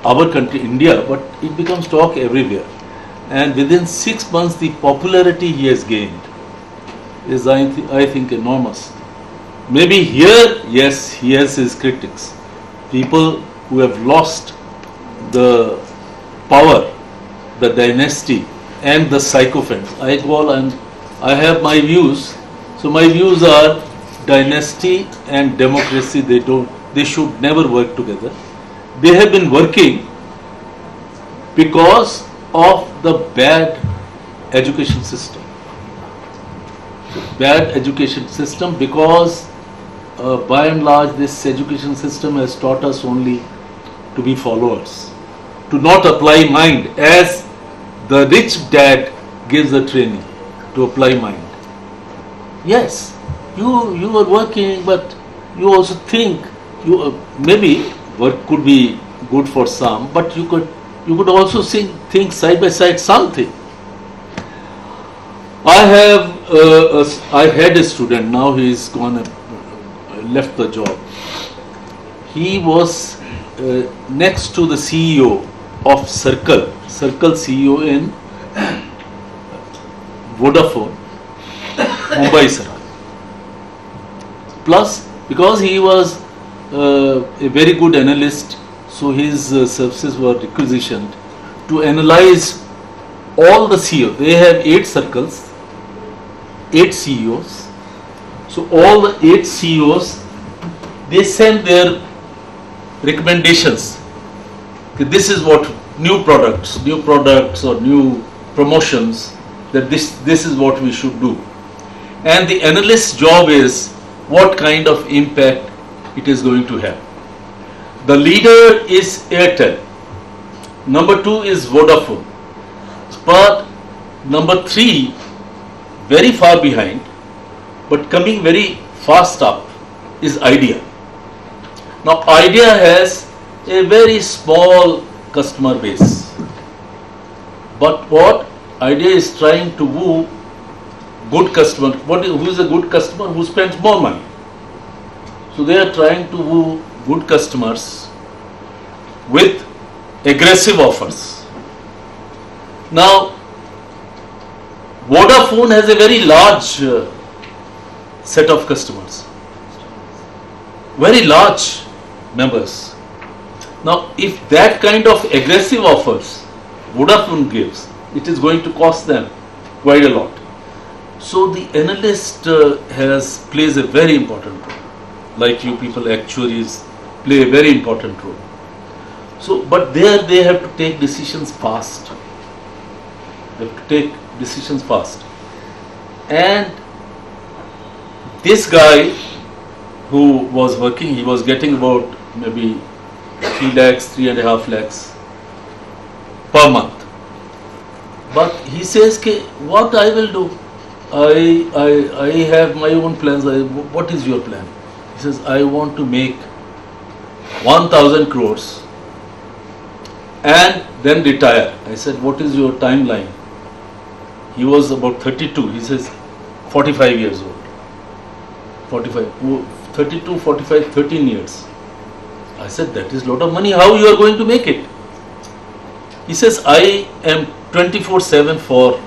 our country, India, but it becomes talk everywhere. And within 6 months, the popularity he has gained is, I think, enormous. Maybe here, yes, he has his critics, people who have lost the power, the dynasty, and the sycophants. I have my views. So my views are dynasty and democracy. They should never work together. They have been working because of the bad education system. Bad education system, because by and large this education system has taught us only to be followers, to not apply mind, as the rich dad gives the training to apply mind. Yes, you are working, but you also think maybe work could be good for some, but you could also think side by side something. I had a student, now he is gone and left the job. He was next to the CEO of Circle CEO in Vodafone, Mumbai Circle. Plus, because he was a very good analyst, so his services were requisitioned to analyze all the CEOs. They have 8 circles, 8 CEOs. So all the 8 CEOs, they send their recommendations. Okay, this is what new products or new promotions, that this is what we should do. And the analyst's job is what kind of impact it is going to have. The leader is Airtel. Number 2 is Vodafone. But number 3, very far behind, but coming very fast up, is Idea. Now Idea has a very small customer base. But what Idea is trying to woo good customer. Who is a good customer? Who spends more money. So they are trying to woo good customers with aggressive offers. Now, Vodafone has a very large set of customers, very large members. Now, if that kind of aggressive offers Vodafone gives, it is going to cost them quite a lot. So the analyst plays a very important role. Like you people, actuaries play a very important role. So, but there they have to take decisions fast. They have to take decisions fast. And this guy who was working, he was getting about maybe 3 lakhs, 3.5 lakhs per month. But he says, what I will do? I have my own plans. What is your plan? He says, I want to make 1,000 crores and then retire. I said, what is your timeline? He was about 32. He says, 45 years old. 32, 45, 13 years. I said, that is a lot of money. How you are going to make it? He says, I am 24/7 for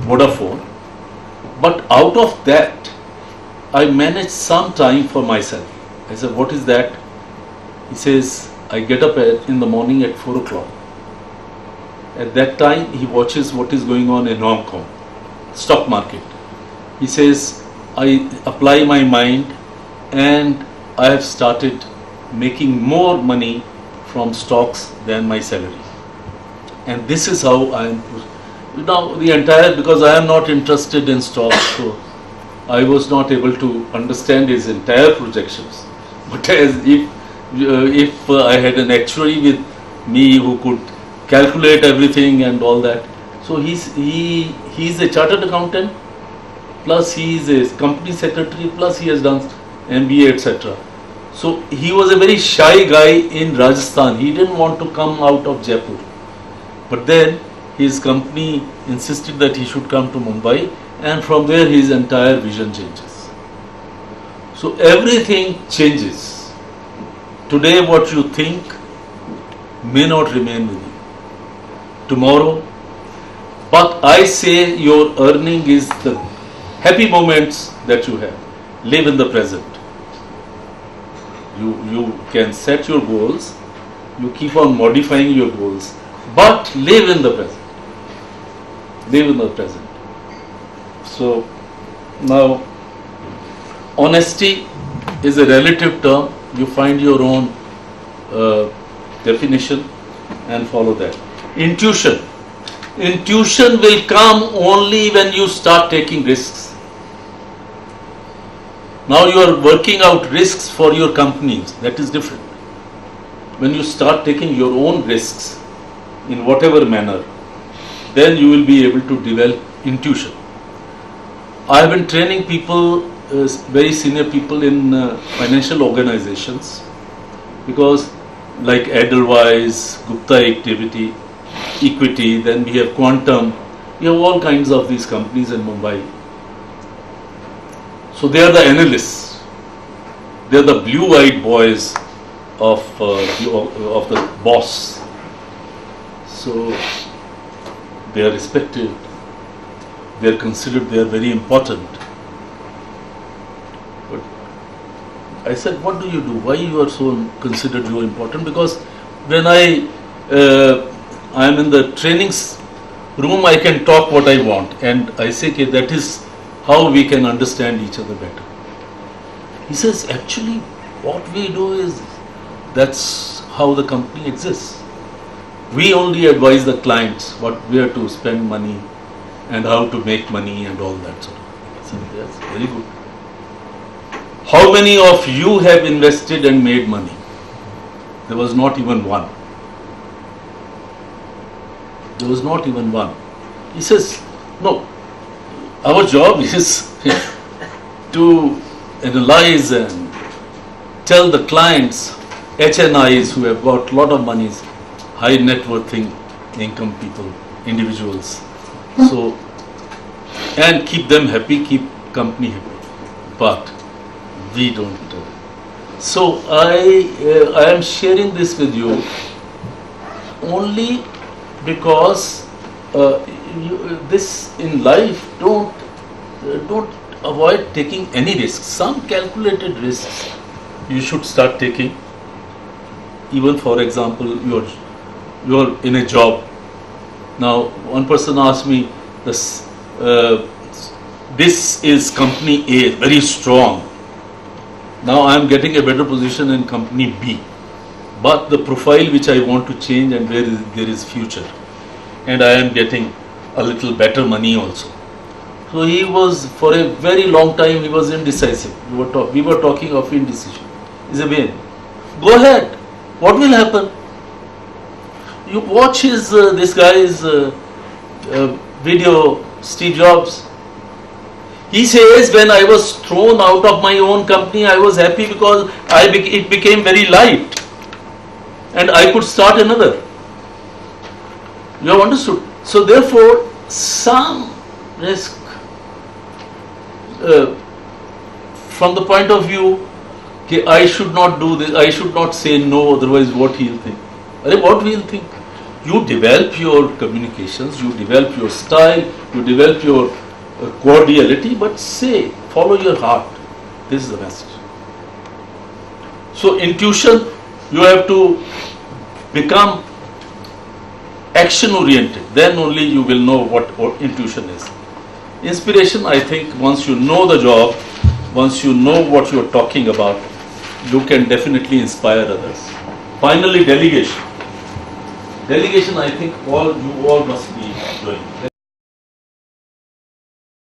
Vodafone, but out of that, I manage some time for myself. I said, what is that? He says, I get up in the morning at 4 o'clock. At that time, he watches what is going on in Hong Kong, stock market. He says, I apply my mind and I have started making more money from stocks than my salary. And this is how I am. Now, because I am not interested in stocks, so I was not able to understand his entire projections. But as if I had an actuary with me who could calculate everything and all that. So he's a chartered accountant, plus he is a company secretary, plus he has done MBA, etc. So he was a very shy guy in Rajasthan. He didn't want to come out of Jaipur. But then his company insisted that he should come to Mumbai, and from there his entire vision changes. So everything changes. Today what you think may not remain with you tomorrow. But I say your earning is the happy moments that you have. Live in the present. You can set your goals, you keep on modifying your goals, but live in the present. Live in the present. So now, honesty is a relative term. You find your own definition and follow that. Intuition. Intuition will come only when you start taking risks. Now you are working out risks for your companies. That is different. When you start taking your own risks in whatever manner, then you will be able to develop intuition. I have been training people, very senior people in financial organizations, because like Edelweiss, Gupta Activity, Equity, then we have Quantum, we have all kinds of these companies in Mumbai. So they are the analysts, they are the blue-eyed boys of the boss. So they are respected, they are considered, they are very important. But I said, what do you do? Why you are so considered so important? Because when I am in the trainings room, I can talk what I want, and I say, okay, that is how we can understand each other better. He says, actually, what we do is, that's how the company exists. We only advise the clients where to spend money and how to make money and all that sort of thing. I said, yes, very good. How many of you have invested and made money? There was not even one. There was not even one. He says, no, our job is to analyze and tell the clients, HNIs who have got a lot of money, high net worth income people, individuals. So, and keep them happy, keep company happy. But we don't. So I am sharing this with you only because this in life, don't avoid taking any risks. Some calculated risks you should start taking. Even for example, you're in a job. Now one person asked me, this is company A, very strong. Now I am getting a better position in company B, but the profile which I want to change and where there is future, and I am getting a little better money also. So he was, for a very long time, he was indecisive. We were talking of indecision. He said, "Wait, go ahead. What will happen? You watch this guy's video, Steve Jobs. He says, when I was thrown out of my own company, I was happy because it became very light and I could start another." You have understood? So therefore, some risk from the point of view, okay, I should not do this, I should not say no, otherwise what he'll think. What will think? You develop your communications, you develop your style, you develop your cordiality, but say, follow your heart. This is the message. So intuition, you have to become action oriented, then only you will know what intuition is. Inspiration, I think, once you know the job, once you know what you are talking about, you can definitely inspire others. Finally, delegation. Delegation, I think you all must be doing.